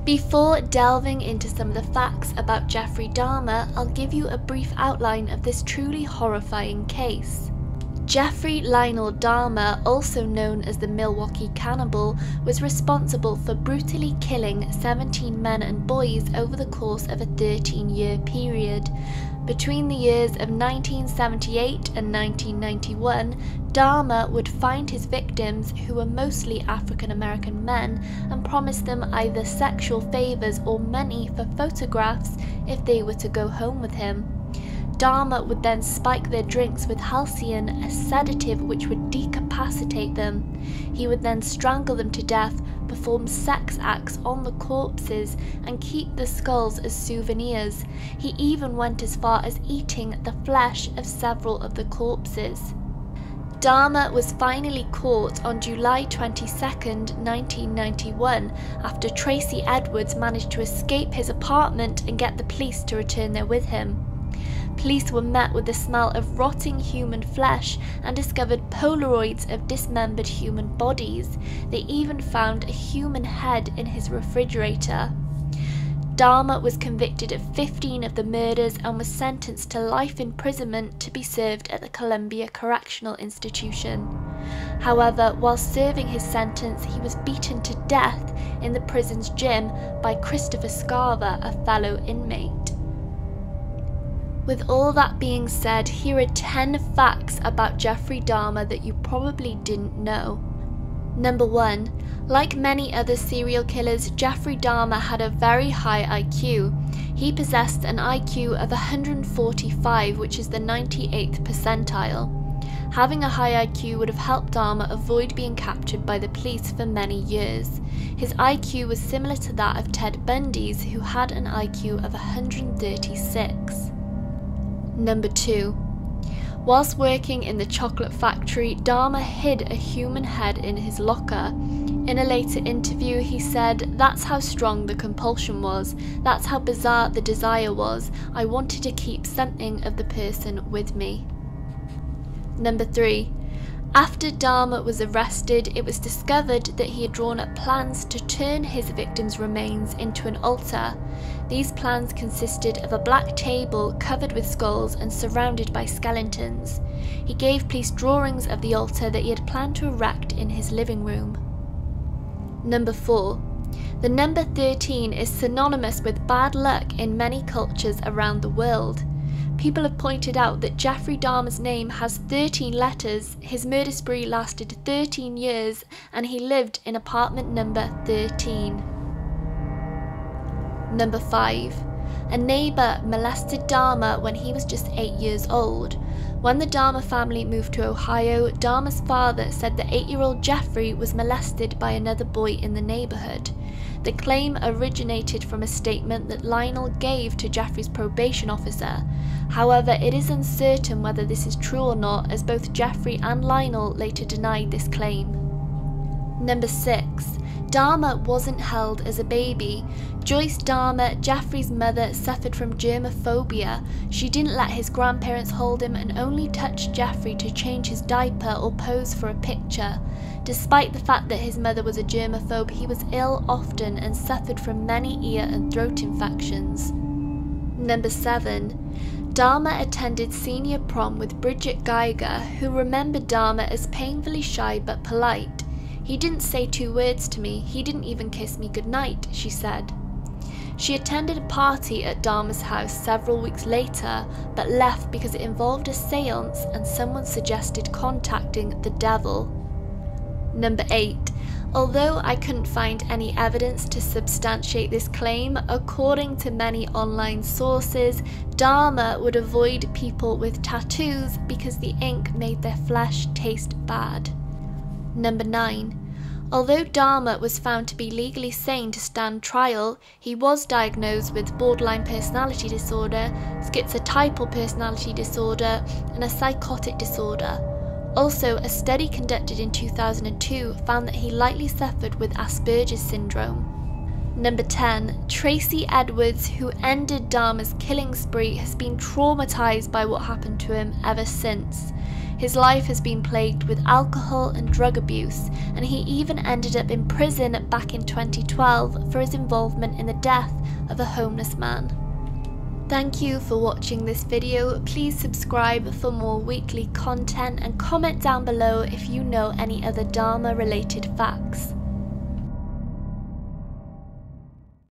Before delving into some of the facts about Jeffrey Dahmer, I'll give you a brief outline of this truly horrifying case. Jeffrey Lionel Dahmer, also known as the Milwaukee Cannibal, was responsible for brutally killing 17 men and boys over the course of a 13-year period. Between the years of 1978 and 1991, Dahmer would find his victims, who were mostly African American men, and promise them either sexual favors or money for photographs if they were to go home with him. Dahmer would then spike their drinks with halcyon, a sedative which would decapacitate them. He would then strangle them to death, perform sex acts on the corpses, and keep the skulls as souvenirs. He even went as far as eating the flesh of several of the corpses. Dahmer was finally caught on July 22, 1991, after Tracy Edwards managed to escape his apartment and get the police to return there with him. Police were met with the smell of rotting human flesh and discovered Polaroids of dismembered human bodies. They even found a human head in his refrigerator. Dahmer was convicted of 15 of the murders and was sentenced to life imprisonment to be served at the Columbia Correctional Institution. However, while serving his sentence, he was beaten to death in the prison's gym by Christopher Scarver, a fellow inmate. With all that being said, here are 10 facts about Jeffrey Dahmer that you probably didn't know. Number 1. Like many other serial killers, Jeffrey Dahmer had a very high IQ. He possessed an IQ of 145, which is the 98th percentile. Having a high IQ would have helped Dahmer avoid being captured by the police for many years. His IQ was similar to that of Ted Bundy's, who had an IQ of 136. Number 2. Whilst working in the chocolate factory, Dahmer hid a human head in his locker. In a later interview, he said, "That's how strong the compulsion was. That's how bizarre the desire was. I wanted to keep something of the person with me." Number 3. After Dahmer was arrested, it was discovered that he had drawn up plans to turn his victims' remains into an altar. These plans consisted of a black table covered with skulls and surrounded by skeletons. He gave police drawings of the altar that he had planned to erect in his living room. Number 4. The number 13 is synonymous with bad luck in many cultures around the world. People have pointed out that Jeffrey Dahmer's name has 13 letters, his murder spree lasted 13 years, and he lived in apartment number 13. Number 5. A neighbour molested Dahmer when he was just 8 years old. When the Dahmer family moved to Ohio, Dahmer's father said that 8-year-old Jeffrey was molested by another boy in the neighbourhood. The claim originated from a statement that Lionel gave to Jeffrey's probation officer. However, it is uncertain whether this is true or not, as both Jeffrey and Lionel later denied this claim. Number 6. Dahmer wasn't held as a baby. Joyce Dahmer, Jeffrey's mother, suffered from germophobia. She didn't let his grandparents hold him and only touched Jeffrey to change his diaper or pose for a picture. Despite the fact that his mother was a germaphobe, he was ill often and suffered from many ear and throat infections. Number 7. Dahmer attended senior prom with Bridget Geiger, who remembered Dahmer as painfully shy but polite. "He didn't say 2 words to me, he didn't even kiss me goodnight," she said. She attended a party at Dahmer's house several weeks later, but left because it involved a seance and someone suggested contacting the devil. Number 8. Although I couldn't find any evidence to substantiate this claim, according to many online sources, Dahmer would avoid people with tattoos because the ink made their flesh taste bad. Number 9. Although Dahmer was found to be legally sane to stand trial, he was diagnosed with borderline personality disorder, schizotypal personality disorder, and a psychotic disorder. Also, a study conducted in 2002 found that he likely suffered with Asperger's syndrome. Number 10. Tracy Edwards, who ended Dahmer's killing spree, has been traumatized by what happened to him ever since. His life has been plagued with alcohol and drug abuse, and he even ended up in prison back in 2012 for his involvement in the death of a homeless man. Thank you for watching this video. Please subscribe for more weekly content and comment down below if you know any other Dahmer related facts.